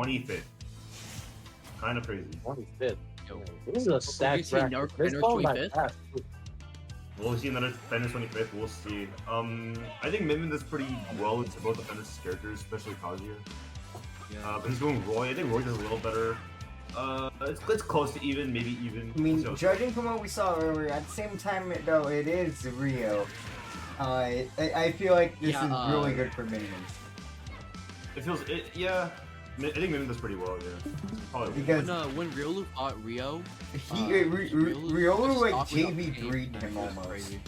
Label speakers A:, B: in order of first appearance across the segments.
A: 25th. Kind of crazy.
B: 25th.
C: Yo,
B: This is a stacked bracket. This
C: Fenris
B: ball might
C: 25th?
B: pass.
A: We'll see another Fenris 25th. We'll see. I think Min does pretty well into both the Fenris characters, especially Kazuya.
C: Yeah.
A: But he's going Roy. I think Roy does a little better. It's close to even, maybe even.
D: I mean, judging from what we saw earlier, at the same time, though, it is Rio. I feel like this is really good for Minions.
A: It feels, yeah. I think Min does pretty well, yeah. Probably
D: Because
C: when RIOLU fought Rio,
D: Riolu like JV3'd him almost.
C: Crazy.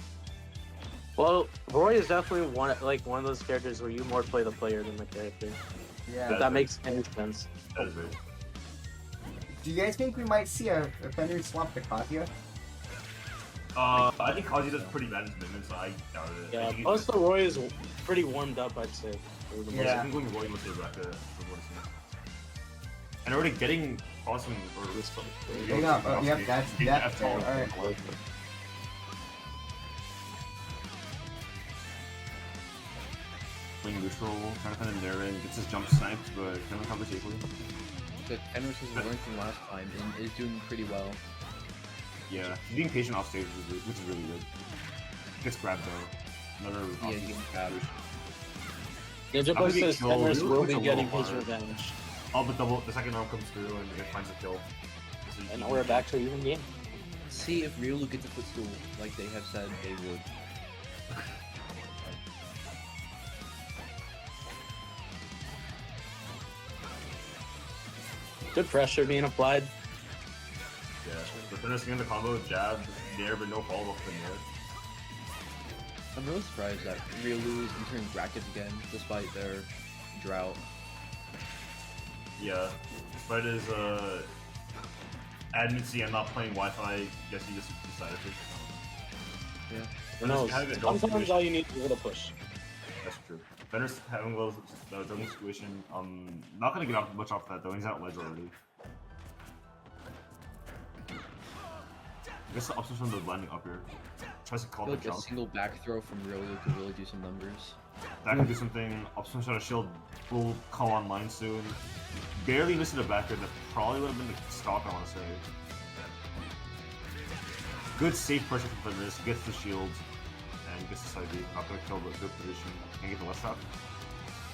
B: Well, Roy is definitely one of those characters where you more play the player than the character.
D: Yeah.
B: If that makes any sense.
A: That is right.
D: Do you guys think we might see a Fenris swap to Kazuya?
A: I think Kazuya does pretty bad in Min, so I doubt it.
B: Yeah, plus the Roy is pretty warmed up, I'd say.
A: Yeah, I think going Roy was the Reka from what it seems. And already getting awesome or
D: Yep, that's it. Alright.
A: Playing neutral, trying to find a narrow and gets his jump sniped, but can recover safely.
C: But Fenris has learned from last time and is doing pretty well.
A: Yeah, he's being patient off stage, which is really good. Gets grabbed though. Another
C: Yeah, he gets grabbed.
B: Ninja says Fenris will be getting his
A: hard.
B: revenge.
A: Oh, but the second arm comes through and it finds a kill.
B: And now we're back to even game.
C: See if RIOLU gets a footstool, like they have said they would.
B: Good pressure being applied.
A: Yeah, the finishing in the combo, jab, there, but no follow-up in there.
C: I'm really surprised that RIOLU is entering brackets again, despite their drought.
A: Yeah, despite his adamancy and not playing Wi-Fi, I guess he just decided to.
C: Yeah.
B: Who knows? Sometimes all you need is a little push.
A: That's true. Fenris having a little juggling situation. Not gonna get off much off that though. He's out ledge already. I guess the options from the landing up here. Tries to call the
C: Like a
A: jump.
C: single back throw from RIOLU could really do some numbers.
A: That can do something. Option shot of shield will call online soon. Barely missing a backer. That probably would have been the stock, I want to say. Good safe pressure from Fenris. Gets the shield. And gets the side B. Not gonna kill, but good position. Can get the left shot.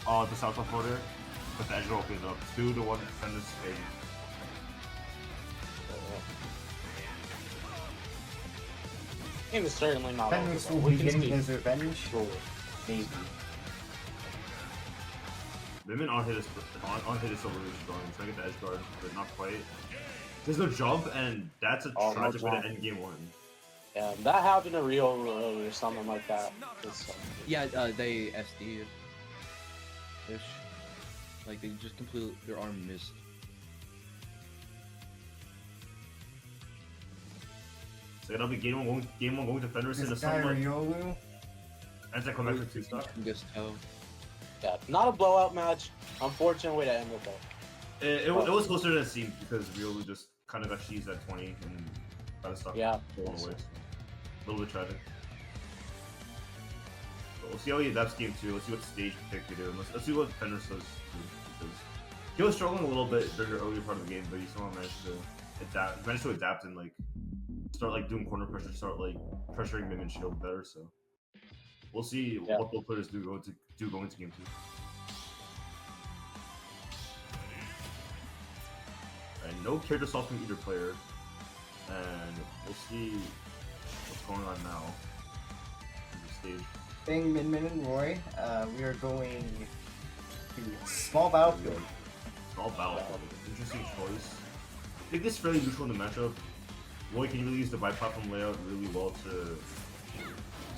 A: Oh, the south left border. But the edge opened up. 2-1 Fenris favor.
B: Game is certainly not
D: Fenris
B: over.
D: will be getting his revenge.
B: Maybe.
A: Min on hit is over really strong. Trying to get the edge guard, but not quite. There's no jump, and that's a tragic way to end game 1.
B: Yeah, that happened to Rio or something like that.
C: Yeah, they SD ish. Like they just completely their arm missed.
A: So it'll be game one going to Fenris in a
D: This guy
A: somewhat
D: Riolu.
A: anti-come back to 2 stock.
B: Yeah, not a blowout match. Unfortunate way to end it though.
A: It was closer than it seemed because RIOLU just kind of got cheesed at 20 and got stuck.
B: Yeah.
A: Along the way. A little bit tragic. But we'll see how he adapts game 2. Let's see what stage pick they do. Let's see what Fenris does too. Because he was struggling a little bit during the earlier part of the game, but he somehow managed to adapt. Managed to adapt and like start like doing corner pressure, start like pressuring Min and Shield better. So we'll see what both players do going into game 2. And no character sauce from either player, and we'll see what's going on now. In the stage.
D: Bang, Min and Roy. We are going to small battlefield.
A: Small battlefield. Interesting choice. I think this is fairly neutral in the matchup. Roy can really use the bi-platform layout really well to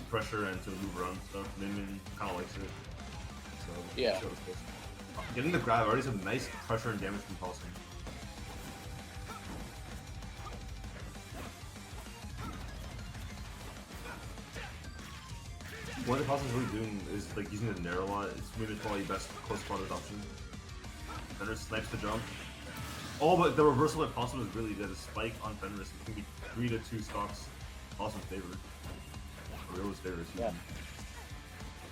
A: pressure and to move around stuff. Min kind of likes it. So
B: yeah.
A: Getting the grab already some nice pressure and damage from Paulson. What the Paulson's really doing is like using the narrow a lot. It's maybe probably best close quarters option. Fenris snipes the jump. Oh, but the reversal of Paulson was really good. A spike on Fenris. It can be 3-2 stocks. Paulson's favor. RIOLU's favor.
B: Yeah.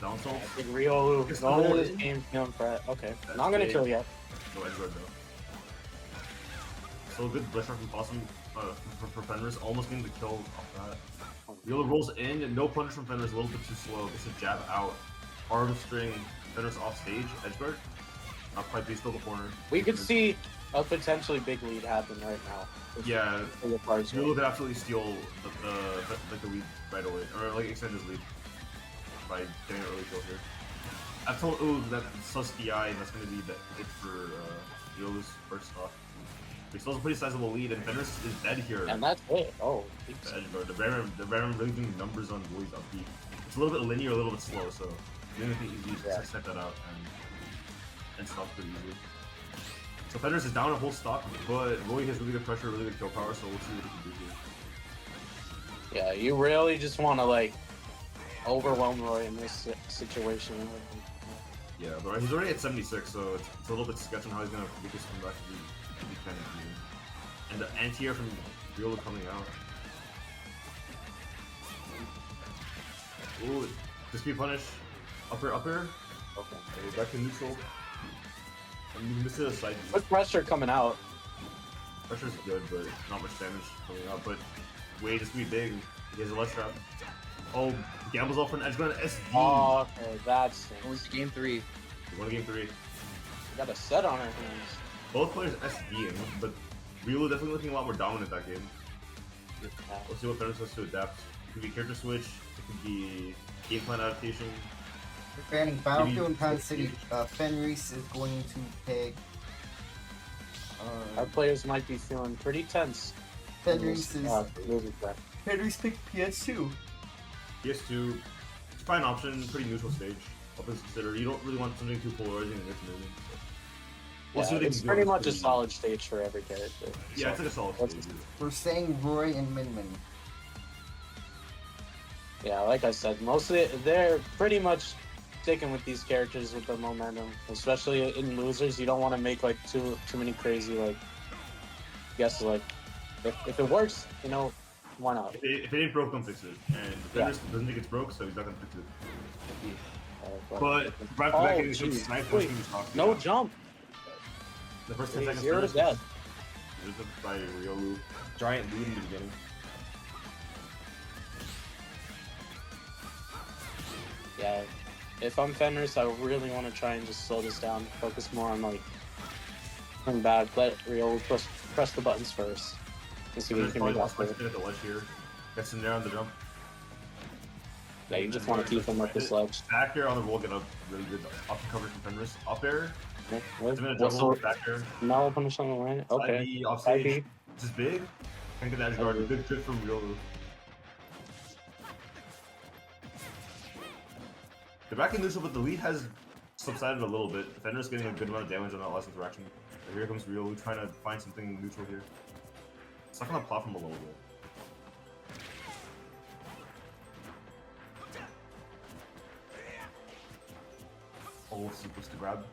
A: Down salt.
B: I think RIOLU is going into this game feeling threat. Okay. Not gonna kill yet.
A: No edge guard though. So good blitz from Possum for Fenris, almost getting the kill off that. RIOLU rolls in, no punish from Fenris, a little bit too slow. Gets a jab out. Arm string Fenris off stage, edge guard. Not quite, but he's still the corner.
B: We could see a potentially big lead happen right now.
A: Yeah,
B: For the parts.
A: RIOLU could absolutely steal the lead right away, or like extend his lead by getting an early kill here. I've told Ooh that sus DI, and that's going to be it for RIOLU's first off. He still has a pretty sizable lead, and Fenris is dead here.
B: And that's it. Oh,
A: The edge guard. The Ram really doing numbers on Boy's up B. It's a little bit linear, a little bit slow, so you don't think easy to set that out and stop pretty easily. So Fenris is down a whole stock, but Roy has really good pressure, really good kill power, so we'll see what he can do here.
B: Yeah, you really just want to like overwhelm Roy in this situation.
A: Yeah, but he's already at 76, so it's a little bit sketchy on how he's gonna make this comeback to be kind of easy. And the anti-air from RIOLU coming out. Ooh, dispute punish. Up air.
B: Okay.
A: Okay, back to neutral. And you missed it a side.
B: Good pressure coming out.
A: Pressure's good, but not much damage coming out. But Wade is gonna be big. He has a left trap. Oh, gambles off for an edge guard SD.
B: Oh, okay, that's.
C: Oh, it's game 3.
A: We won game 3.
B: We got a set on our hands.
A: Both players SDing, but RIOLU definitely looking a lot more dominant that game.
B: Yeah.
A: We'll see what Fenris has to adapt. It could be character switch, it could be game plan adaptation.
D: Banning Battlefield intensity, Fenris is going to pick.
B: Our players might be feeling pretty tense.
D: Fenris is.
B: Losing back.
D: Fenris picked PS2.
A: PS2, it's probably an option, pretty neutral stage. All things considered, you don't really want something too polarizing and intimidating. So. We'll see what they
B: It's
A: can do
B: pretty
A: on
B: much a
A: screen.
B: solid stage for every character.
A: Yeah, it's like a solid stage.
D: We're saying Roy and Minmin.
B: Yeah, like I said, most of it, they're pretty much sticking with these characters with the momentum. Especially in losers, you don't want to make like too many crazy like guesses. Like if it works, you know, why not?
A: If it ain't broke, don't fix it. And Fenris doesn't think it's broke, so he's not gonna fix it. But right
B: Oh,
A: back in the
B: geez.
A: snipe,
B: Wait, no jump.
A: The first 10 seconds
B: 0 to death.
A: by RIOLU. Giant lead in the beginning.
B: Yeah, if I'm Fenris, I really want to try and just slow this down. Focus more on like coming back. Let RIOLU press the buttons first. And see what you
A: Fenris
B: can
A: probably
B: make
A: lost
B: off
A: my
B: with.
A: spin at the ledge here. Gets in there on the jump.
B: Yeah, you just want to keep him with this ledge.
A: Back air on the roll, get a really good up and coverage from Fenris. Up air,
B: What's
A: a
B: the
A: back air.
B: no punish on the right?
A: Side
B: Okay.
A: B, off
B: Side
A: stage.
B: B.
A: This is big. Can't get the edge guard. Good trip from RIOLU. They're back in neutral, but the lead has subsided a little bit. Fenris getting a good amount of damage on that last interaction. But here comes RIOLU trying to find something neutral here. Stuck on the platform a little bit. Oh, supposed to grab.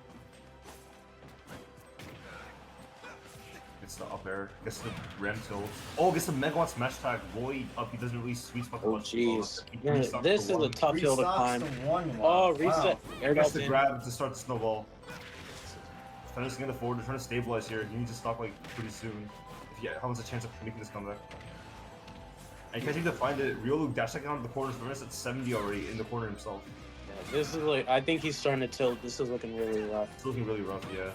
A: Gets the up air, gets the ram tilt. Oh, gets the megawatt smash tag. Void up, he doesn't really sweet spot the
B: Oh
A: much.
B: jeez.
A: He
B: Yeah,
A: restocks
B: this
A: the
B: is a
A: one.
B: tough hill to
D: Restocks
B: climb.
D: to 1-1.
B: Oh, reset.
D: Wow.
B: Air
A: Gets
B: dodge
A: the
B: in.
A: grab to start the snowball. Fenris getting the forward, they're trying to stabilize here. He needs to stock like pretty soon. If he has a chance of making this comeback. And catching to find it, RIOLU dash checking onto the corner. Fenris at 70 already in the corner himself.
B: Yeah, this is like, I think he's starting to tilt. This is looking really rough.
A: It's looking really rough, yeah.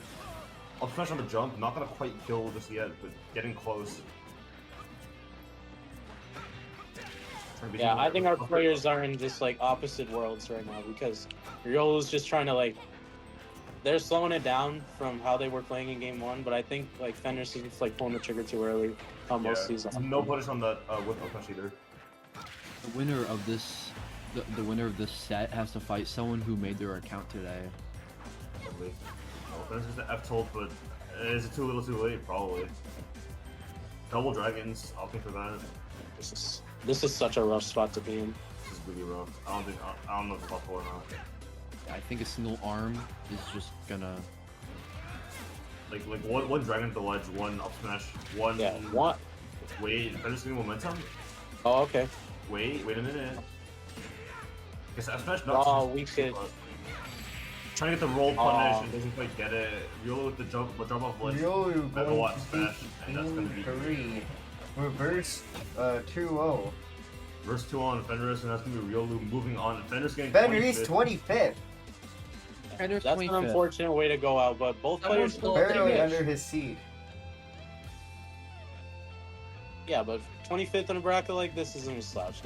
A: Up smash on the jump, not gonna quite kill just yet, but getting close.
B: Yeah, I think our players are in just like opposite worlds right now because RIOLU's just trying to like, they're slowing it down from how they were playing in game 1, but I think like Fenris is just like pulling the trigger too early on most seasons.
A: No punish on that with up smash either.
C: The winner of this, the winner of this set has to fight someone who made their account today.
A: Probably. Oh, Fenris is the F told, but is it too little too late? Probably. Double dragons, opting for that.
B: This is such a rough spot to be in.
A: This is really rough. I don't know if it's possible or not.
C: I think a single arm is just gonna.
A: Like one dragon at the ledge, one up smash, one.
B: Yeah, what?
A: Wait, Fenris getting momentum.
B: Oh, okay.
A: Wait a minute. Guess up smash not.
B: Oh, we could.
A: trying to get the roll punish and doesn't quite get it. RIOLU with the drop off blitz.
D: RIOLU
A: Better
D: going
A: watch
D: to
A: smash, and that's gonna be
D: 3. Reverse 2-0.
A: verse 2 on Fenris, and that's gonna be RIOLU moving on. Fenris getting
D: Fenris
A: 25th.
D: 25th.
C: Fenris
B: That's an
C: 25th.
B: unfortunate way to go out, but both players still
D: Barely
B: pretty
D: under
B: good.
D: his seed.
B: Yeah, but 25th in a bracket like this isn't a slouch. It's